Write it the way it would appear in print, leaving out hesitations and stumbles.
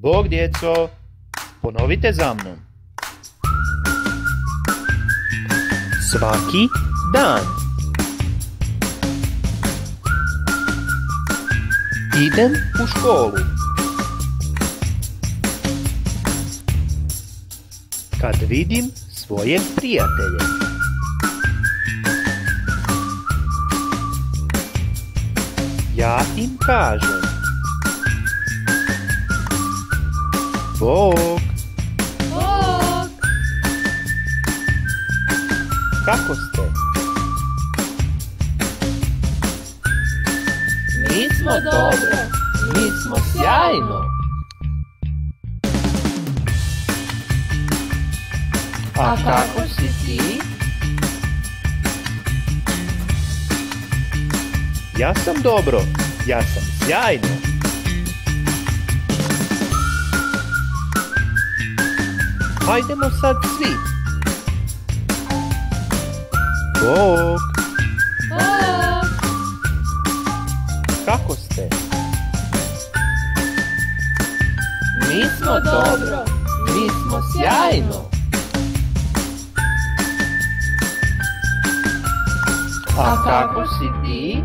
Bog, djeco, ponovite za mnom. Svaki dan. Idem u školu. Kad vidim svoje prijatelje. Ja im kažem: Bog. Bog. Kako ste? Mi smo dobro. Mi smo sjajno. A kako si ti? Ja sam dobro. Ja sam sjajno. Hajdemo sad svi. Bog. Bog. Kako ste? Mi smo dobro. Mi smo sjajno. A kako si ti?